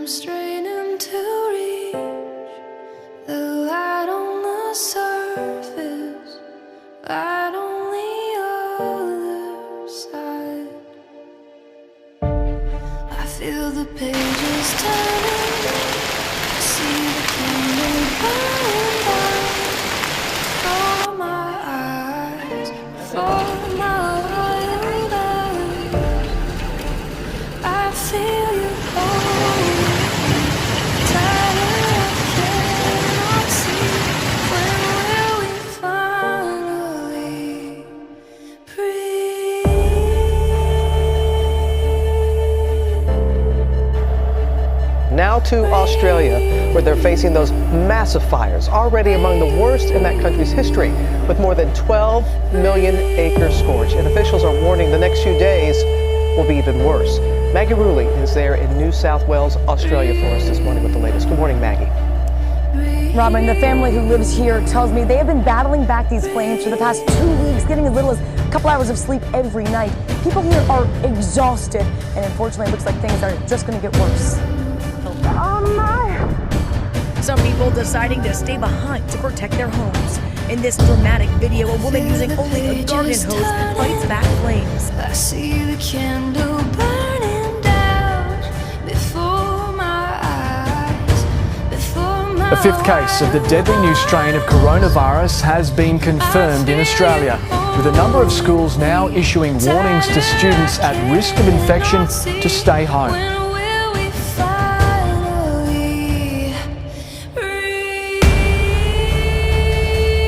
I'm straining to reach the light on the surface, light on the other side. I feel the pages turning, I see the candle burning down for my eyes, for my wild eyes. I feel you hold me tighter, I cannot see. When will we finally breathe? Now to Australia, where they're facing those massive fires, already among the worst in that country's history, with more than 12 million acres scorched. And officials are warning the next few days will be even worse. Maggie Ruley is there in New South Wales, Australia for us this morning with the latest. Good morning, Maggie. Robin, the family who lives here tells me they have been battling back these flames for the past 2 weeks, getting as little as a couple hours of sleep every night. People here are exhausted, and unfortunately it looks like things are just going to get worse. Oh my! Some people deciding to stay behind to protect their homes. In this dramatic video, a woman using only a garden hose fights back flames. I see the candle burning down before my eyes, before my A fifth case of the deadly new strain of coronavirus has been confirmed in Australia, with a number of schools now issuing warnings to students at risk of infection to stay home. When will we finally breathe?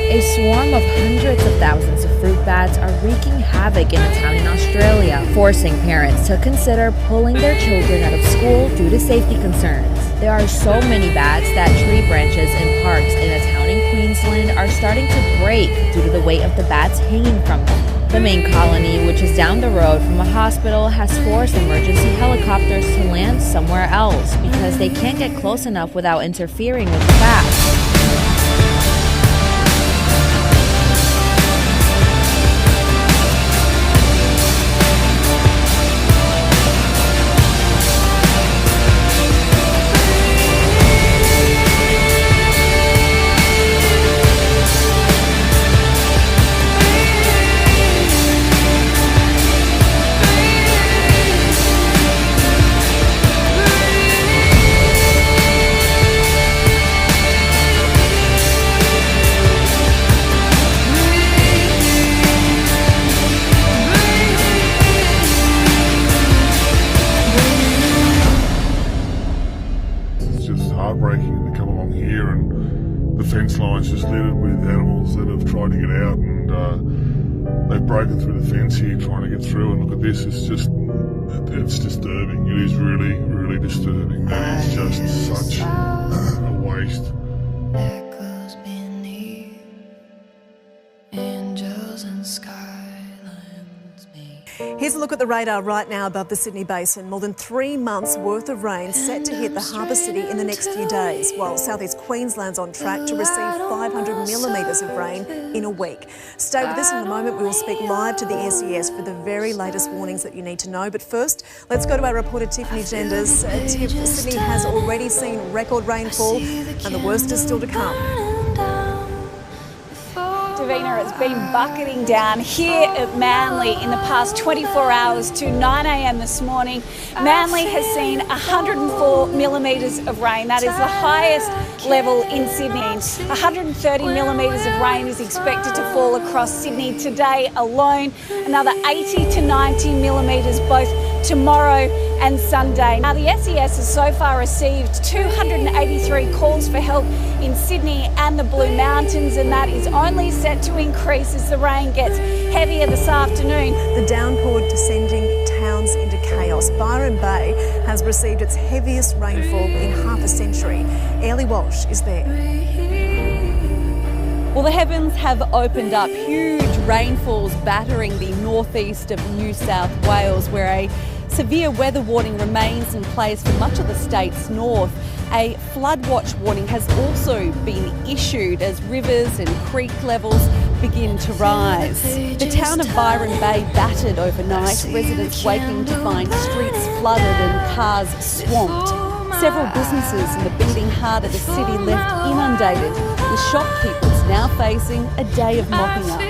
A swarm of hundreds of thousands of fruit bats are wreaking havoc in a town in Australia, forcing parents to consider pulling their children out of school due to safety concerns. There are so many bats that tree branches in parks in a town in Queensland are starting to break due to the weight of the bats hanging from them. The main colony, which is down the road from a hospital, has forced emergency helicopters to land somewhere else because they can't get close enough without interfering with the bats. Heartbreaking to come along here, and the fence line's just littered with animals that have tried to get out, and they've broken through the fence here trying to get through. And look at this, it's disturbing. It is really disturbing. That is just such a waste. Echoes beneath, angels and skylands meet. Here's a look at the radar right now above the Sydney Basin. More than 3 months' worth of rain set to hit the harbour city in the next few days, while southeast Queensland's on track to receive 500 millimetres of rain in a week. Stay with us in a moment. We will speak live to the SES for the very latest warnings that you need to know. But first, let's go to our reporter Tiffany Genders. Tiff, Sydney has already seen record rainfall and the worst is still to come. Davina, it's been bucketing down here at Manly in the past 24 hours to 9 a.m. this morning. Manly has seen 104 millimetres of rain. That is the highest level in Sydney. 130 millimetres of rain is expected to fall across Sydney today alone. Another 80 to 90 millimetres both tomorrow and Sunday. Now, the SES has so far received 283 calls for help in Sydney and the Blue Mountains, and that is only set to increase as the rain gets heavier this afternoon. The downpour descending towns into chaos. Byron Bay has received its heaviest rainfall in half a century. Ellie Walsh is there. Well, the heavens have opened up. Huge rainfalls battering the northeast of New South Wales, where a severe weather warning remains in place for much of the state's north. A flood watch warning has also been issued as rivers and creek levels begin to rise. The town of Byron Bay battered overnight, residents waking to find streets flooded and cars swamped. Several businesses in the beating heart of the city left inundated, with shopkeepers now facing a day of mopping up.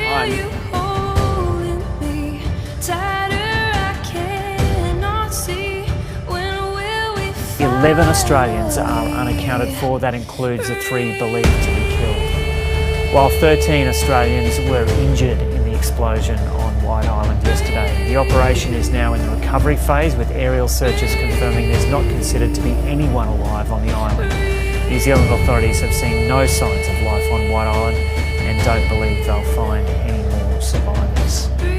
11 Australians are unaccounted for. That includes the 3 believed to be killed, while 13 Australians were injured in the explosion on White Island yesterday. The operation is now in the recovery phase, with aerial searches confirming there's not considered to be anyone alive on the island. New Zealand authorities have seen no signs of life on White Island and don't believe they'll find any more survivors.